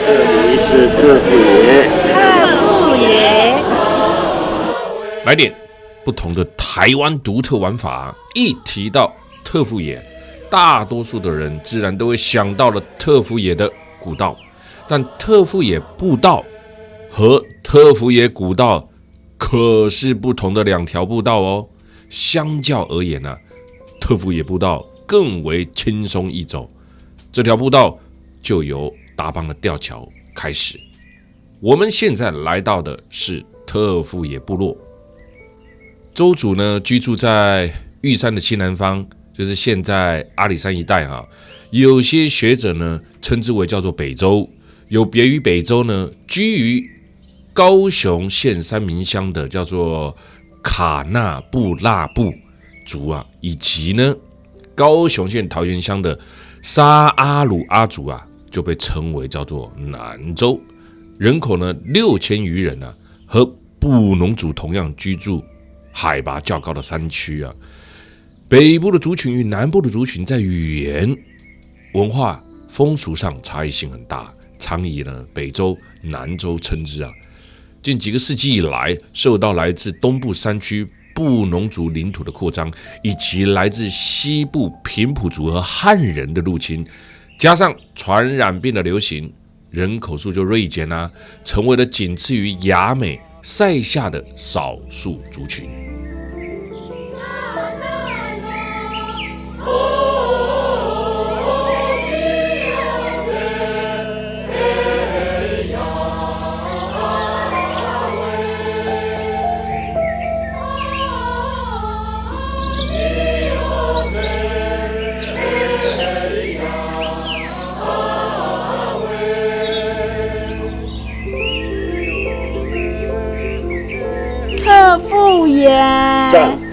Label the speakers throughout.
Speaker 1: 这里是特富野。
Speaker 2: 特富野。
Speaker 3: 来点不同的台湾独特玩法。一提到特富野，大多数的人自然都会想到了特富野的古道，但特富野步道和特富野古道可是不同的两条步道哦。相较而言呢，特富野步道更为轻松易走。这条步道就由达邦的吊桥开始。我们现在来到的是特富野部落，周族呢居住在玉山的西南方，就是现在阿里山一带哈。有些学者呢称之为叫做北周，有别于北周呢，居于高雄县三民乡的叫做卡纳布拉布族啊，以及呢高雄县桃园乡的沙阿鲁阿族啊，就被称为叫做南周，人口呢6000余人啊，和布农族同样居住海拔较高的山区啊。北部的族群与南部的族群在语言、文化、风俗上差异性很大，常以呢北周、南周称之啊。近几个世纪以来，受到来自东部山区布农族领土的扩张，以及来自西部平埔族和汉人的入侵，加上传染病的流行，人口数就锐减啊，成为了仅次于雅美、塞夏的少数族群。
Speaker 2: 特富野。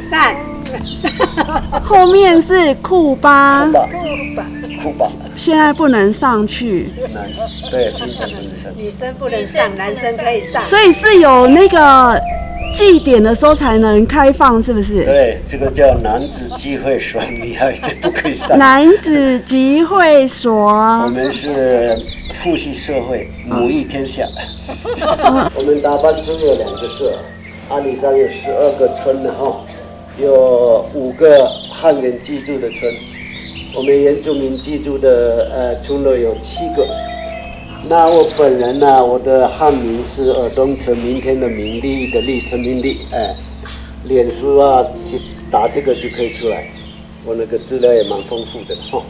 Speaker 1: 赞。
Speaker 2: 后面是库巴。
Speaker 1: 库巴。
Speaker 2: 现在不能上去。
Speaker 1: 对，平常不能上去。
Speaker 4: 女生不能上，男生可以上。
Speaker 2: 所以是有那个祭典的时候才能开放，是不是？
Speaker 1: 对，这个叫男子集会所，女孩子不可以上。
Speaker 2: 男子集会所。
Speaker 1: 我们是父系社会，母仪天下。我们达班村有2个社，阿里山有12个村的哈，有5个汉人居住的村，我们原住民居住的村落有7个。那我本人呢，我的汉名是尔东城，明天的明，利益的利，陈明利，脸书啊，打这个就可以出来，我那个资料也蛮丰富的哈。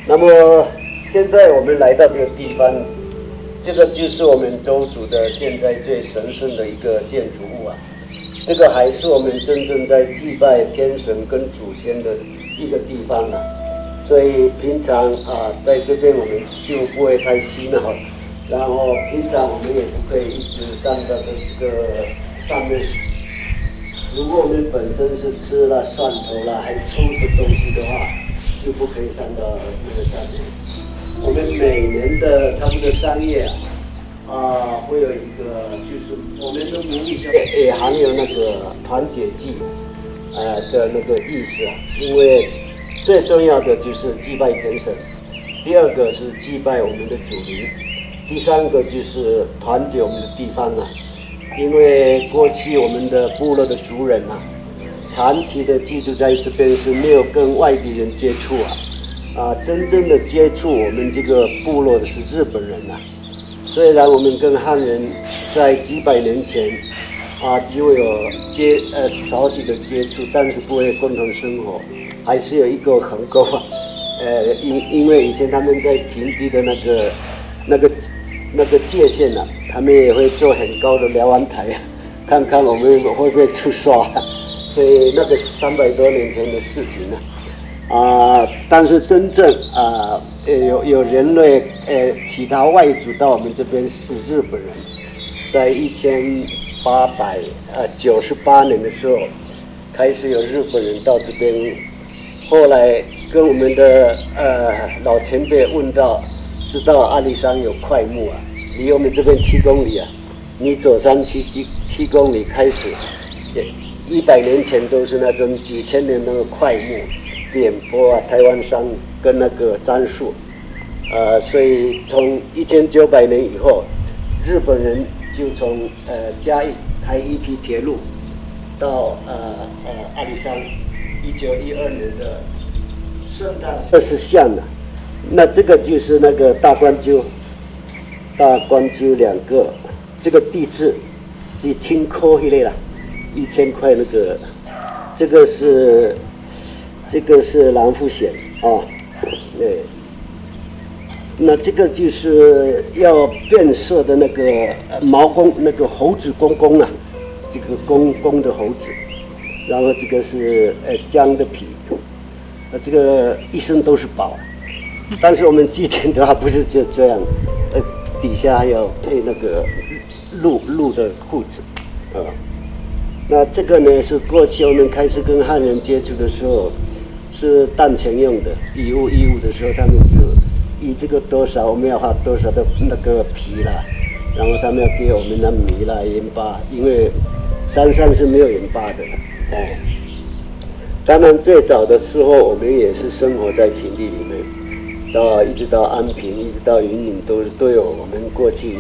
Speaker 1: 那么现在我们来到这个地方，这个就是我们周族的现在最神圣的一个建筑物啊，这个还是我们真正在祭拜天神跟祖先的一个地方啊。所以平常在这边我们就不会太嬉闹，然后平常我们也不可以一直上到这个上面。如果我们本身是吃了蒜头啦还抽的东西的话，就不可以上到那个上面。我们每年的差不多3月会有一个，就是我们的母语也含有那个团结祭的那个意思啊，因为最重要的就是祭拜天神，第2个是祭拜我们的祖灵，第3个就是团结我们的地方啊。因为过去我们的部落的族人长期的居住在这边，是没有跟外地人接触真正的接触我们这个部落的是日本人虽然我们跟汉人在几百年前就会有少许的接触，但是不会共同生活，还是有一个横沟因为以前他们在平地的那个界限他们也会做很高的瞭望台看看我们会不会出刷所以那个300多年前的事情但是真正有人类其他外族到我们这边是日本人，在1898年的时候开始有日本人到这边，后来跟我们的老前辈问到，知道阿里山有块木离我们这边7公里你走上去7公里开始，100年前都是那种几千年那个块木、扁坡台湾杉跟那个樟树，所以从1900年以后，日本人就从嘉义开一批铁路到阿里山，1912年的圣诞20巷了。那这个就是那个大关鸠两个，这个地质几千块一类啦，1000块那个，这个是蓝富县啊，对。那这个就是要变色的那个毛公，那个猴子公公啊，这个公的猴子，然后这个是姜的皮，这个一身都是宝。但是我们祭典的话不是就这样，底下还要配那个鹿的裤子，那这个呢是过去我们开始跟汉人接触的时候是蛋钱用的，义务的时候他们就以这个多少我们要花多少的那个皮啦，然后他们要给我们那米啦、盐巴，因为山上是没有盐巴的，当然最早的时候我们也是生活在平地里面。一直到安平，一直到云林都有我们过去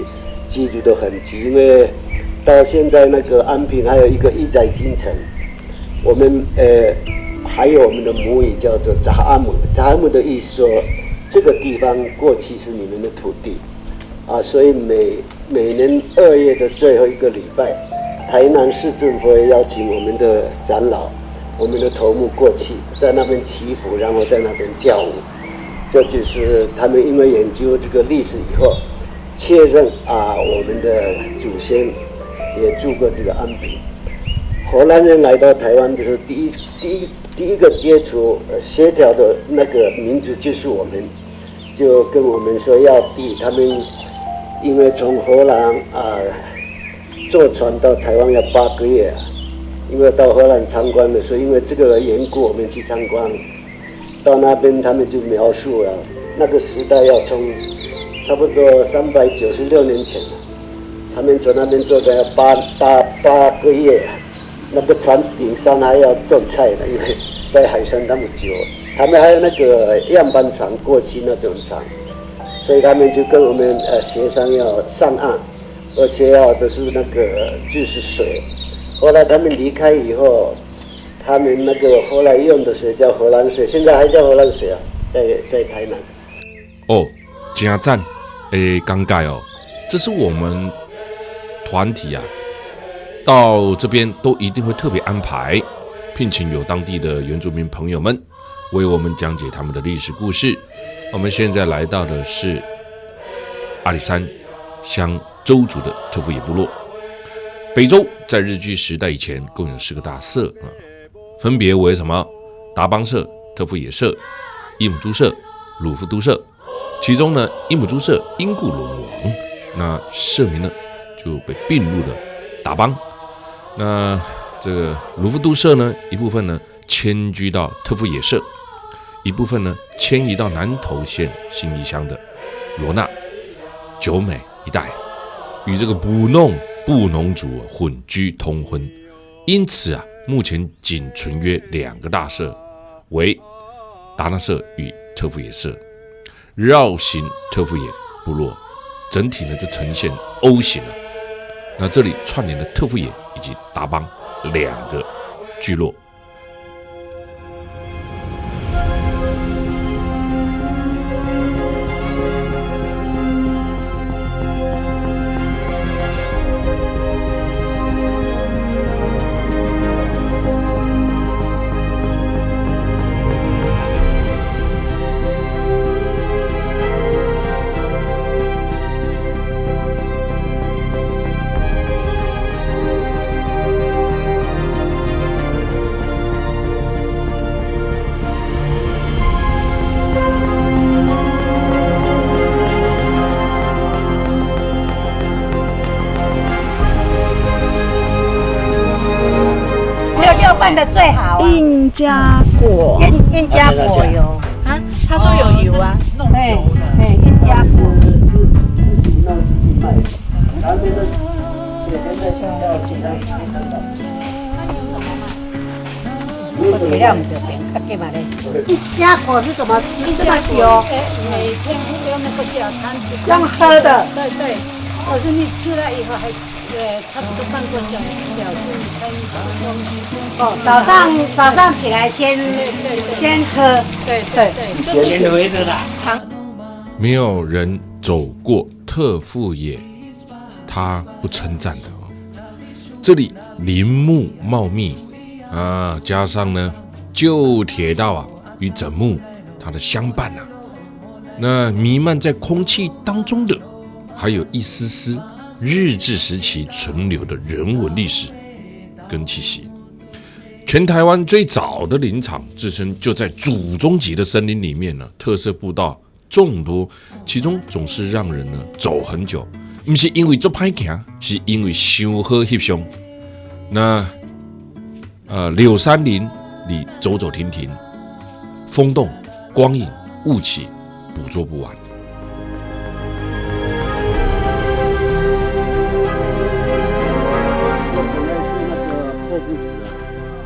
Speaker 1: 居住的痕迹。因为到现在那个安平还有一个义载金城，我们还有我们的母语叫做扎阿姆，扎阿姆的意思说这个地方过去是你们的土地啊，所以每年2月的最后一个礼拜，台南市政府会邀请我们的长老、我们的头目过去，在那边祈福，然后在那边跳舞。这就是他们因为研究这个历史以后，确认我们的祖先也住过这个安平。荷兰人来到台湾的时候，第一个接触协调的那个民族就是我们，就跟我们说要地。他们因为从荷兰坐船到台湾要8个月，因为到荷兰参观的时候，因为这个缘故，我们去参观。到那边他们就描述了那个时代要从差不多396年前了，他们从那边坐在8个月，那个船顶上还要种菜的，因为在海上那么久，他们还有那个样板船过去那种船，所以他们就跟我们协商要上岸，而且要的是那个就是水。后来他们离开以后。他们那个后来用的水叫荷兰水，现在还叫荷兰水啊，在台南。
Speaker 3: 真赞，尴尬哦，这是我们团体啊，到这边都一定会特别安排，聘请有当地的原住民朋友们为我们讲解他们的历史故事。我们现在来到的是阿里山乡邹族的特富野部落。北周在日据时代以前共有4个大社分别为什么？达邦社、特富野社、伊姆珠社、鲁夫都社。其中呢，伊姆珠社因故沦亡，那社名呢就被并入了达邦。那这个鲁夫都社呢，一部分呢迁居到特富野社，一部分呢迁移到南投县信义乡的罗纳、九美一带，与这个布农族混居通婚。因此目前仅存约2个大社，为达那社与特富野社。绕行特富野部落，整体呢就呈现 O 型了。那这里串联了特富野以及达邦2个聚落。
Speaker 4: 办的最好
Speaker 2: 印加果，
Speaker 4: 印加果油
Speaker 5: 啊，他说有油啊，
Speaker 4: 哎，印加果
Speaker 1: 是自己弄自己卖的，然后那个姐姐在学校经常看到。
Speaker 4: 我体谅的饼给嘛嘞？鸭果是怎么吃？这么油？
Speaker 6: 每天用那个小汤匙，
Speaker 4: 用喝的。
Speaker 6: 对对，我说你吃了以后还差不多半个小时你才能吃东西。
Speaker 4: 哦，早上起来先喝。
Speaker 6: 对，
Speaker 1: 先回的啦。
Speaker 3: 没有人走过特富野，他不称赞的哦。这里林木茂密啊，加上呢旧铁道啊与枕木它的相伴啊，那弥漫在空气当中的，还有一丝丝日治时期存留的人文历史跟气息。全台湾最早的林场自身就在祖宗级的森林里面呢，特色步道众多，其中总是让人呢走很久，不是因为做歹行，是因为想好翕相。那柳杉林里走走停停，风动、光影、雾气，捕捉不完。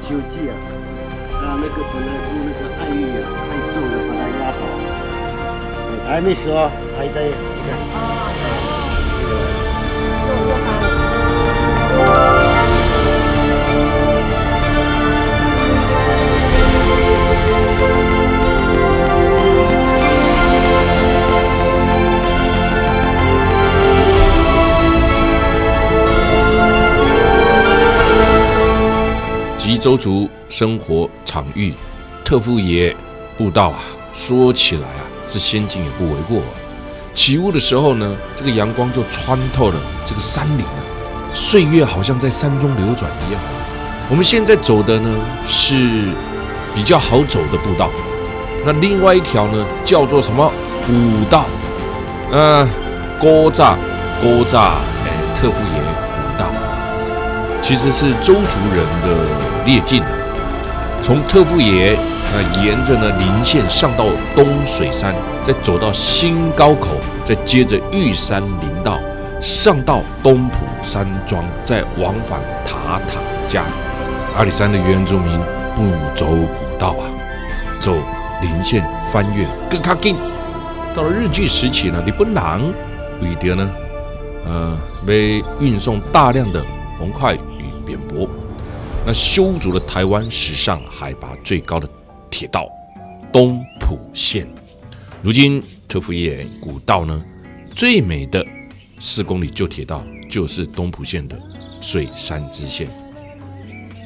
Speaker 1: 修计那个本来是那个爱玉太重了，把它压倒。还没死哦，还在。
Speaker 3: 吉州族生活场域特富野步道啊，说起来啊是先进也不为过。起雾的时候呢，这个阳光就穿透了这个山林啊，岁月好像在山中流转一样。我们现在走的呢是比较好走的步道，那另外一条呢叫做什么古道？特富野古道，其实是周族人的列境，从特富野沿着呢林线上到东水山，再走到新高口，再接着玉山林道上到东埔山庄，再往返塔塔加。阿里山的原住民不走古道啊，走林线翻越更卡紧。到了日据时期呢，日本人为着呢被运送大量的红块与扁柏，那修筑了台湾史上海拔最高的铁道东埔线。如今特富野古道呢，最美的4公里旧铁道就是东埔线的水山支线。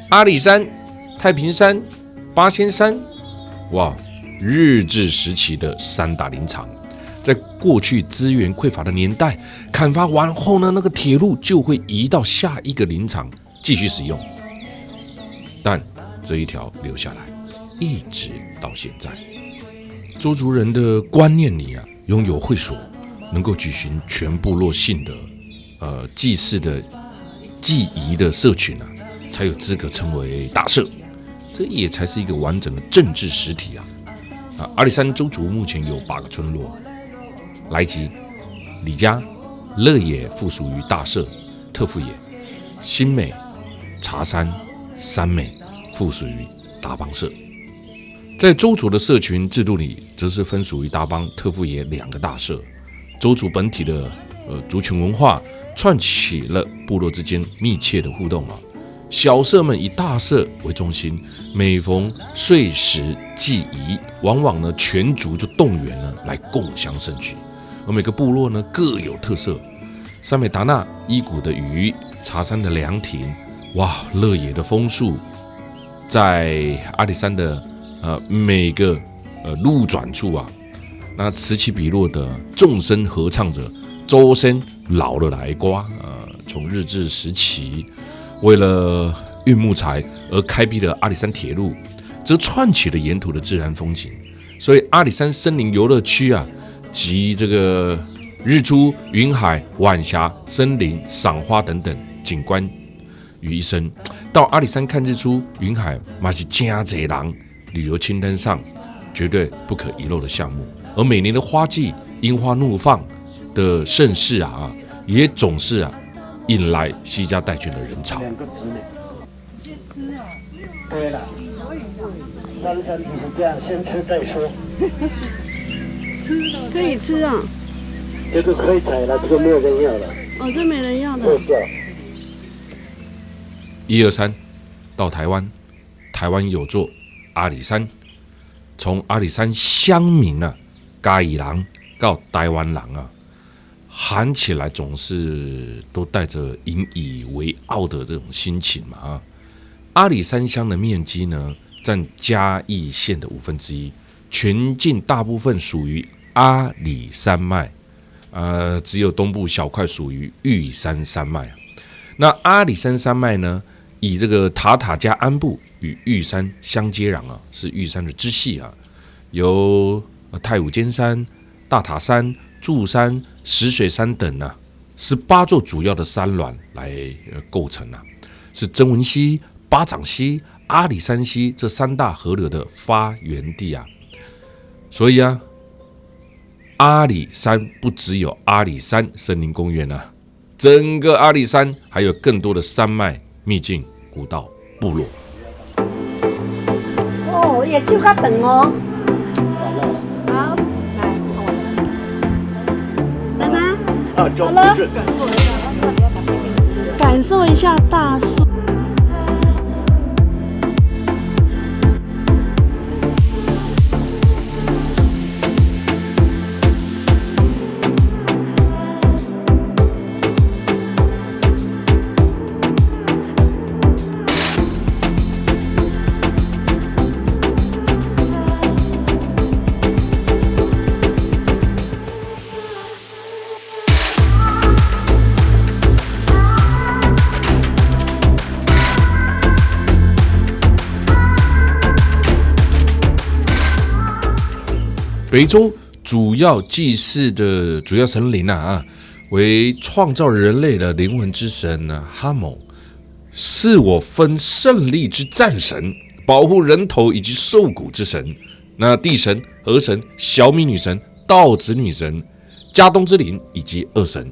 Speaker 3: 阿里山、太平山、八仙山，哇，日治时期的3大林场。在过去资源匮乏的年代，砍伐完后呢，那个铁路就会移到下一个林场继续使用。但这一条留下来，一直到现在。周族人的观念里啊，拥有会所能够举行全部落性的祭祀的祭仪的社群啊，才有资格称为大社，这也才是一个完整的政治实体啊。阿里山周族目前有8个村落。来吉、李家、乐野附属于大社，特富野、新美、茶山、三美附属于大帮社。在周族的社群制度里，则是分属于大帮、特富野2个大社。周族本体的族群文化串起了部落之间密切的互动啊。小社们以大社为中心，每逢岁时祭仪，往往呢全族就动员呢来共襄盛举。而每个部落呢各有特色，三美达纳伊谷的鱼，茶山的凉亭，哇，乐野的枫树，在阿里山的每个路转处啊，那此起彼落的众声合唱着周身老了来瓜从日治时期为了运木材而开辟的阿里山铁路，则串起了沿途的自然风景。所以阿里山森林游乐区啊，集这个日出、云海、晚霞、森林、赏花等等景观于一身。到阿里山看日出、云海，嘛是真多人旅游清单上绝对不可遗漏的项目。而每年的花季樱花怒放的盛事啊，也总是引来西家带眷的人潮。
Speaker 1: 2个词呢？对了。山上就是这样，先吃再说。
Speaker 2: 可以吃啊。
Speaker 1: 这个可以采了，这个没有人要了。
Speaker 2: 哦，这没人要的。
Speaker 1: 不是啊。
Speaker 3: 123到台湾，台湾有座阿里山，从阿里山乡民啊，嘉义人到台湾人啊，喊起来总是都带着引以为傲的这种心情嘛啊。阿里山乡的面积呢，占嘉义县的1/5，全境大部分属于阿里山脉，只有东部小块属于玉山山脉。那阿里山山脉呢，以这个塔塔加安部与玉山相接壤啊，是玉山的支系啊，由太武尖山、大塔山、柱山、石水山等啊18座主要的山峦来构成啊，是曾文溪、巴掌溪、阿里山溪这3大河流的发源地啊。所以啊，阿里山不只有阿里山森林公园啊，整个阿里山还有更多的山脉、秘境、古道、部落。
Speaker 4: 哦，也手较长哦。
Speaker 5: 好，
Speaker 2: 来吗？
Speaker 1: 好了。
Speaker 2: 感受一下大树。
Speaker 3: 北周主要祭祀的主要神灵为创造人类的灵魂之神哈姆，是我分胜利之战神，保护人头以及兽骨之神。那地神、河神、小米女神、稻子女神、家东之灵以及恶神。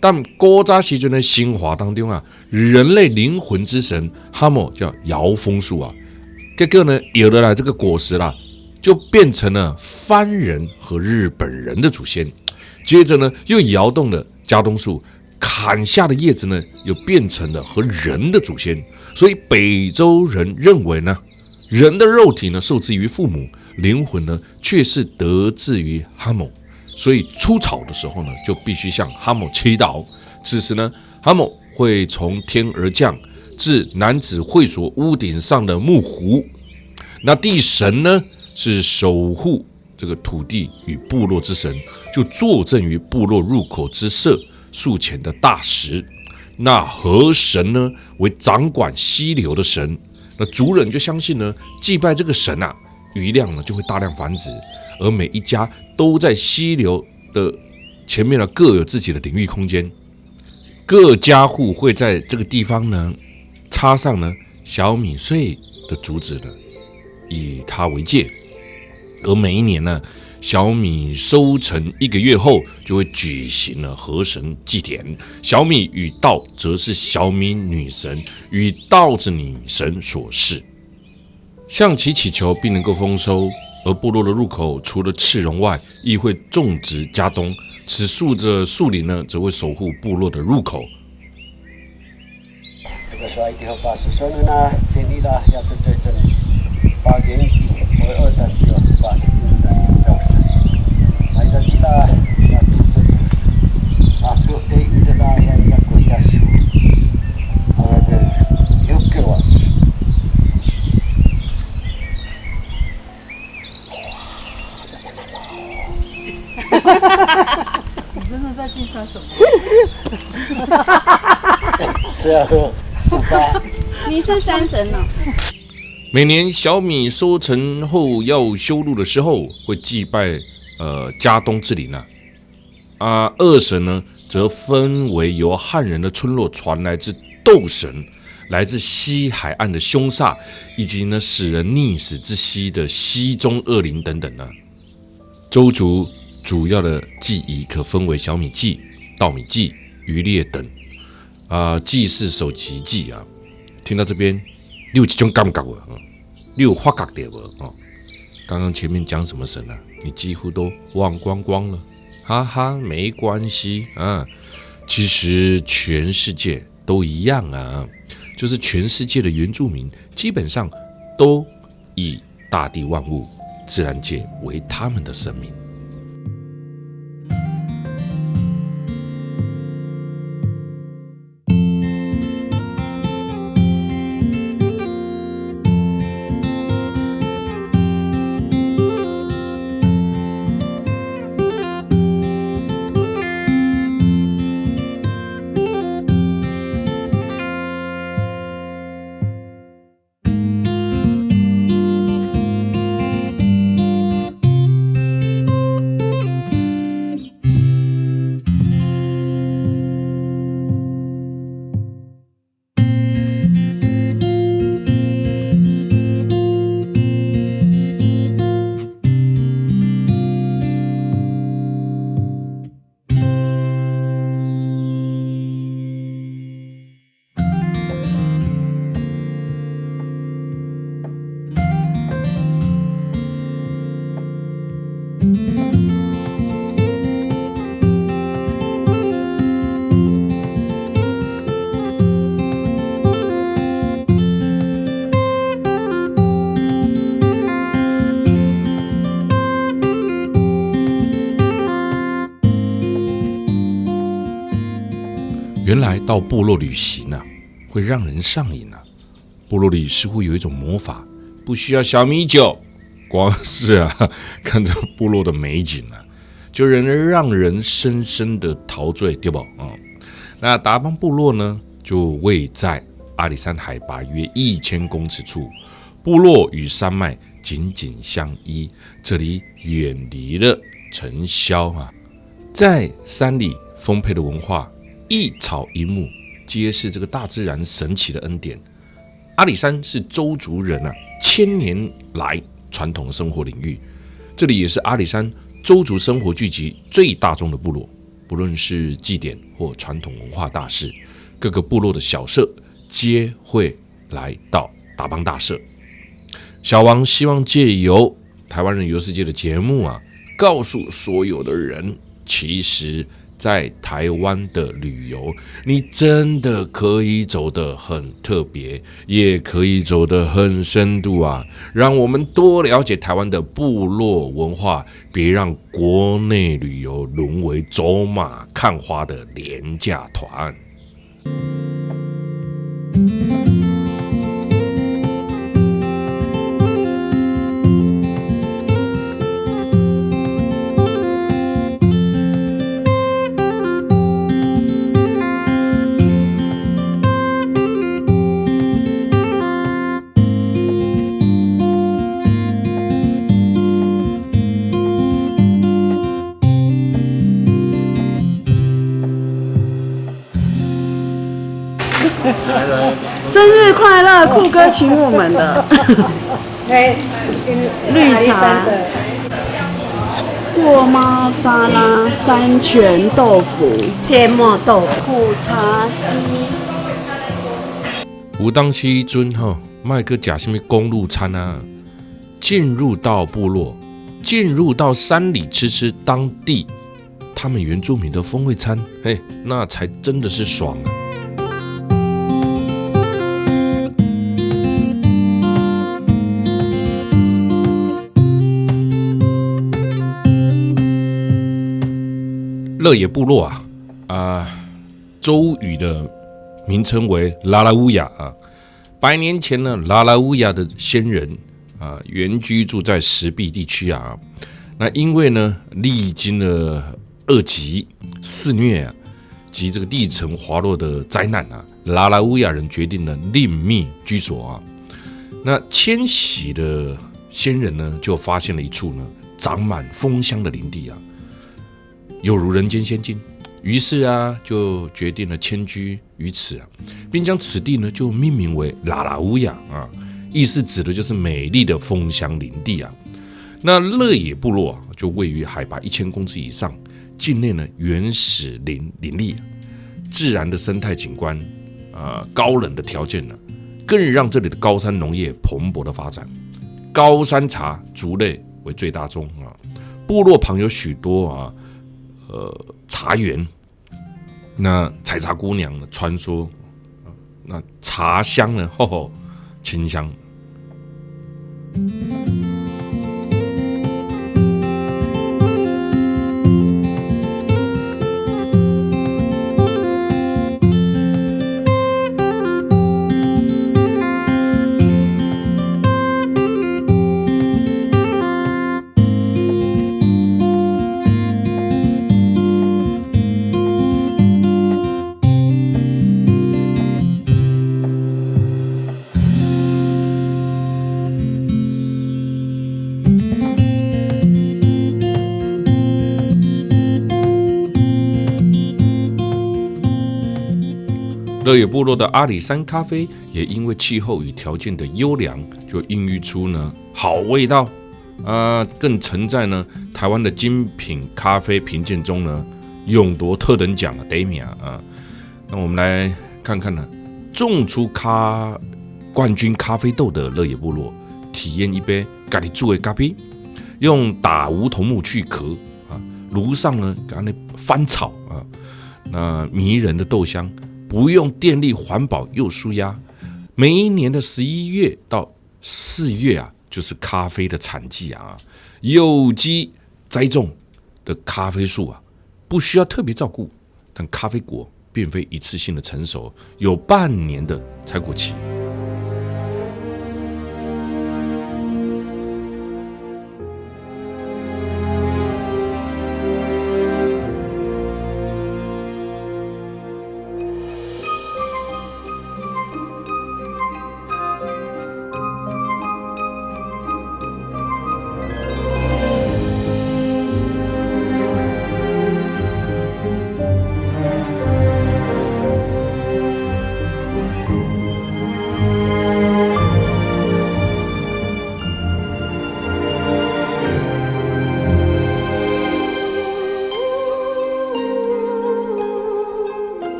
Speaker 3: 但古早时阵的神话当中人类灵魂之神哈姆叫摇枫树结果呢，有了来这个果实啦，就变成了番人和日本人的祖先。接着呢，又摇动了家东树，砍下的叶子呢，又变成了和人的祖先。所以北周人认为呢，人的肉体呢受制于父母，灵魂呢却是得自于哈姆。所以出草的时候呢，就必须向哈姆祈祷。此时呢，哈姆会从天而降，至男子会所屋顶上的木湖。那地神呢，是守护这个土地与部落之神，就坐镇于部落入口之舍树前的大石。那河神呢，为掌管溪流的神。那族人就相信呢，祭拜这个神鱼量呢就会大量繁殖，而每一家都在溪流的前面呢各有自己的领域空间，各家户会在这个地方呢插上呢小米穗的竹子呢，以它为界。而每一年呢，小米收成1个月后，就会举行了河神祭典。小米与稻则是小米女神与稻子女神所饰，向其祈求并能够丰收。而部落的入口除了赤榕外，亦会种植家东。此树的树林呢，则会守护部落的入口。
Speaker 1: 这个说一定要把是说呢，建立了要对这里把原地为2在需要把是的造成，还在其他要对对一的啦，要在国家树，有给我是。
Speaker 5: 你真的在计算什么？
Speaker 1: 是要喝
Speaker 5: 你是山神呢？
Speaker 3: 每年小米收成后要修路的时候，会祭拜家东之灵二神呢，则分为由汉人的村落传来自斗神，来自西海岸的凶煞，以及呢使人溺死之溪的溪中恶灵等等周族主要的祭仪可分为小米祭、稻米祭、渔猎等祭祀首级祭听到这边，你有这种感觉你有发觉到无？刚刚前面讲什么神啊？你几乎都忘光光了，哈哈，没关系啊。其实全世界都一样啊，就是全世界的原住民基本上都以大地万物、自然界为他们的生命。原来到部落旅行啊，会让人上瘾啊。部落里似乎有一种魔法，不需要小米酒，光是看着部落的美景啊，就能让人深深的陶醉，对不？那达邦部落呢，就位在阿里山海拔约1000公尺处，部落与山脉紧紧相依，这里远离了尘嚣啊，在山里丰沛的文化，一草一木，皆是这个大自然神奇的恩典。阿里山是邹族人1000年来传统的生活领域，这里也是阿里山邹族生活聚集最大众的部落。不论是祭典或传统文化大事，各个部落的小社皆会来到达邦大社。小王希望借由台湾人游世界的节目告诉所有的人，其实在台湾的旅游，你真的可以走得很特别，也可以走得很深度让我们多了解台湾的部落文化，别让国内旅游沦为走马看花的廉价团。
Speaker 2: 生日快乐，酷哥请我们的绿茶、过猫沙拉、山泉豆腐、
Speaker 4: 芥末豆腐、
Speaker 2: 苦茶鸡。
Speaker 3: 有当时阵卖个假什么公路餐进入到部落，进入到山里吃当地他们原住民的风味餐，那才真的是爽乐野部落邹语的名称为拉拉乌亚100年前呢，拉拉乌亚的先人原居住在石壁地区那因为呢历经了恶疾、肆虐及这个地层滑落的灾难拉拉乌亚人决定了另觅居所那迁徙的先人呢，就发现了一处呢长满枫香的林地有如人间仙境，于是就决定了迁居于此并将此地呢就命名为拉拉乌亚意思指的就是美丽的枫香林地那乐野部落就位于海拔1000公尺以上，境内呢原始林立，自然的生态景观高冷的条件呢，更让这里的高山农业蓬勃的发展。高山茶族类为最大宗啊，部落旁有许多茶园。那采茶姑娘呢，传说那茶香呢，清香。乐野部落的阿里山咖啡也因为气候与条件的优良，就孕育出呢好味道更曾在呢台湾的精品咖啡评鉴中呢勇夺特等奖的第一名啊。那我们来看看呢，种出冠军咖啡豆的乐野部落，体验一杯自己煮的咖啡，用打梧桐木去壳炉上呢给它翻炒那迷人的豆香。不用电力，环保又舒压。每一年的11月到4月就是咖啡的产季有机栽种的咖啡树不需要特别照顾，但咖啡果并非一次性的成熟，有半年的采果期。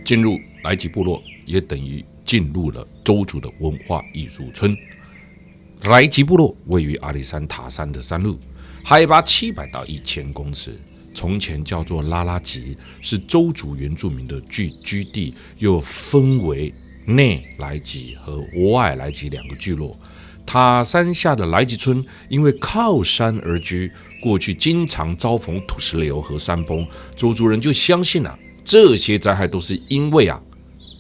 Speaker 3: 进入来吉部落，也等于进入了邹族的文化艺术村。来吉部落位于阿里山塔山的山路，海拔700到1000公尺。从前叫做拉拉吉，是邹族原住民的居地，又分为内来吉和外来吉2个聚落。塔山下的来吉村因为靠山而居，过去经常遭逢土石流和山崩，邹族人就相信这些灾害都是因为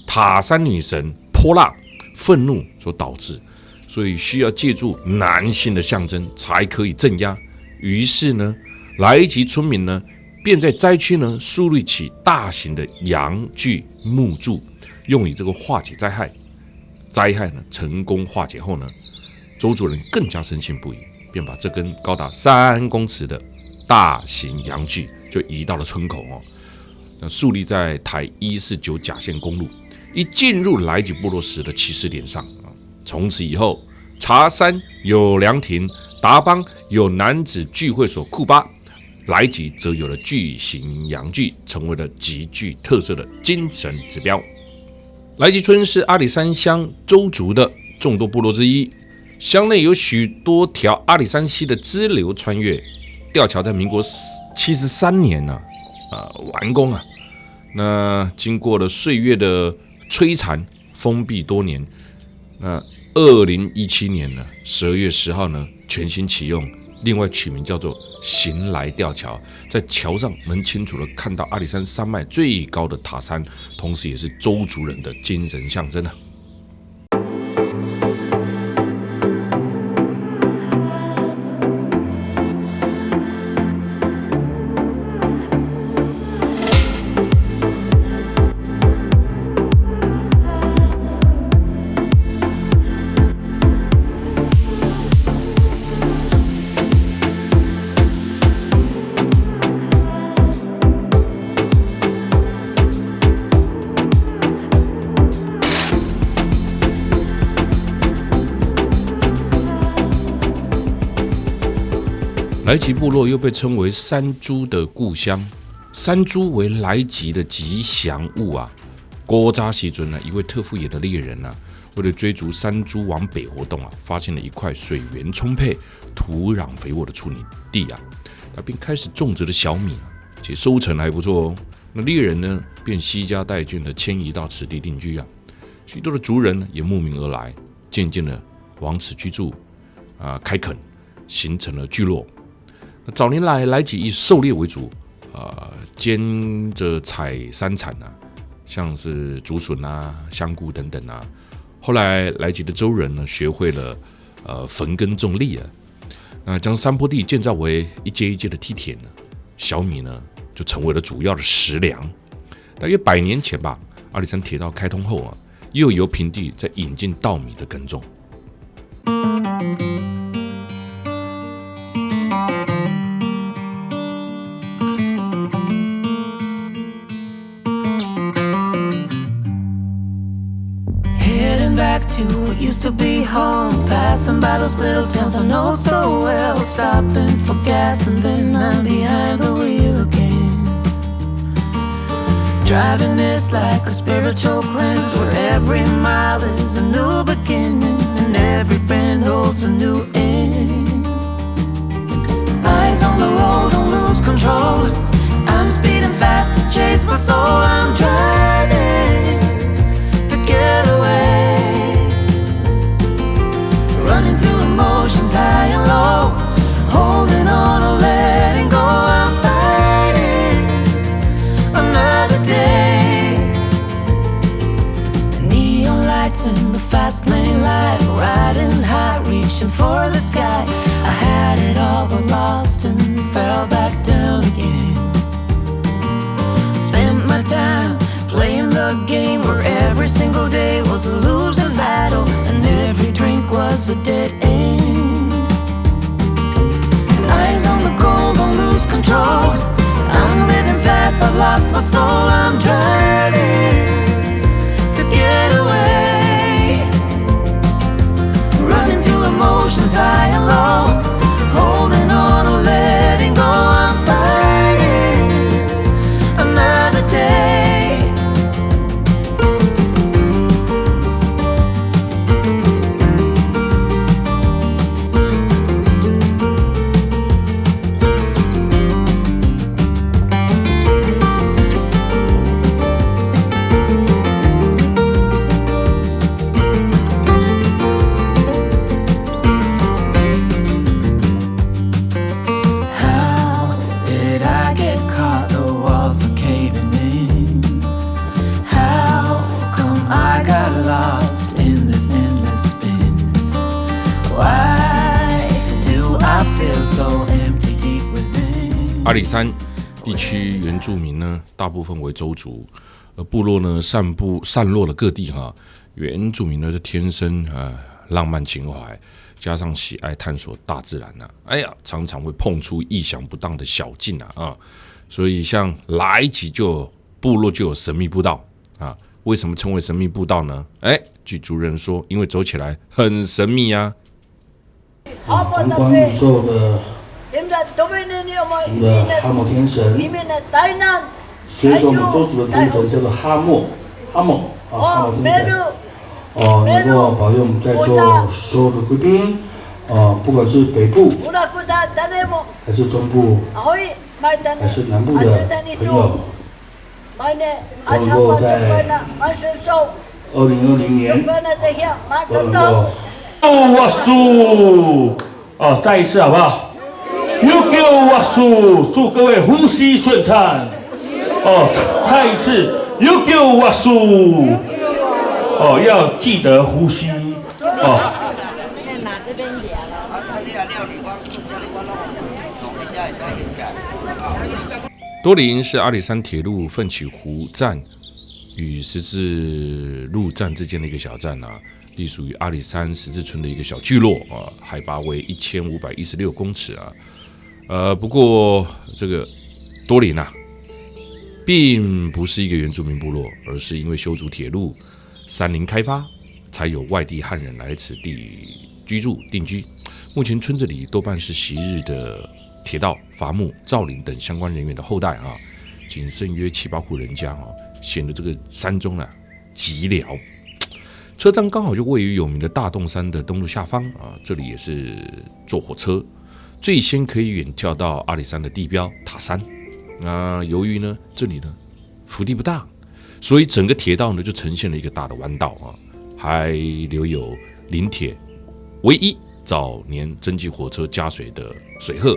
Speaker 3: 塔山女神泼辣愤怒所导致，所以需要借助男性的象征才可以镇压。于是呢，来吉村民呢便在灾区呢树立起大型的阳具木柱，用以这个化解灾害。灾害呢成功化解后呢，周族人更加深信不疑，便把这根高达3公尺的大型阳具就移到了村口那树立在台149甲线公路一进入莱吉部落时的起始点上从此以后，茶山有凉亭，达邦有男子聚会所库巴，莱吉则有了巨型阳具，成为了极具特色的精神指标。莱吉村是阿里山乡周族的众多部落之一，乡内有许多条阿里山溪的支流穿越。吊桥在民国73年完工那经过了岁月的摧残，封闭多年。那2017年12月10号全新启用，另外取名叫做行来吊桥，在桥上能清楚地看到阿里山山脉最高的塔山，同时也是周族人的精神象征莱吉部落又被称为山猪的故乡，山猪为莱吉的吉祥物古早时阵一位特富野的猎人为了追逐山猪往北活动发现了一块水源充沛、土壤肥沃的处女地并开始种植了小米且收成还不错那猎人呢，便携家带眷的迁移到此地定居许多的族人也慕名而来，渐渐的往此居住开垦，形成了聚落。早年来，莱吉以狩猎为主，兼着采山产像是竹笋香菇等等后来莱吉的州人呢，学会了焚耕种栗将山坡地建造为一阶一阶的梯田小米呢就成为了主要的食粮。大约100年前吧，阿里山铁道开通后又由平地再引进稻米的耕种。
Speaker 7: To what used to be home, passing by those little towns I know so well, stopping for gas and then I'm behind the wheel again. Driving this like a spiritual cleanse, where every mile is a new beginning and every bend holds a new end. Eyes on the road, don't lose control. I'm speeding fast to chase my soul. I'm driving to get away.Running through emotions high and low, holding on or letting go. I'm fighting another day. Neon lights in the fast lane life, riding high, reaching for the sky. I had it all but lost and fell back down again. Spent my time playing the game where every single day was a losing battle and every drink was a dead end. Eyes on the goal, don't lose control. I'm living fast, I've lost my soul. I'm driving to get away, running through emotions high and low, holding on or letting go. I'm fighting another day.阿里山
Speaker 3: 地区原住民呢，大部分为邹族，而部落呢散落了各地哈。原住民呢是天生浪漫情怀，加上喜爱探索大自然常常会碰出意想不到的小径所以像来吉部落就有神秘步道为什么称为神秘步道呢？据族人说，因为走起来很神秘
Speaker 8: 掌管宇宙的哈莫天神，随着我们邹族的天神叫做哈莫天神。能够保佑我们在座所有的贵宾，不管是北部，还是中部，还是南部的朋友，都能够在2020年都能够哇苏再一次好不好？You哇苏，祝各位呼吸顺畅。再一次 You哇苏。要记得呼吸
Speaker 3: 多林是阿里山铁路奋起湖站与十字路站之间的一个小站隶属于阿里山十字村的一个小聚落海拔为1516公尺不过这个多林并不是一个原住民部落，而是因为修筑铁路、山林开发，才有外地汉人来此地居住定居。目前村子里多半是昔日的铁道、伐木、造林等相关人员的后代仅剩约7-8户人家显得这个山中寂寥。车站刚好就位于有名的大洞山的东路下方这里也是坐火车最先可以远眺到阿里山的地标塔山。由于呢这里呢幅地不大，所以整个铁道呢就呈现了一个大的弯道还留有林铁唯一早年蒸汽火车加水的水鹤。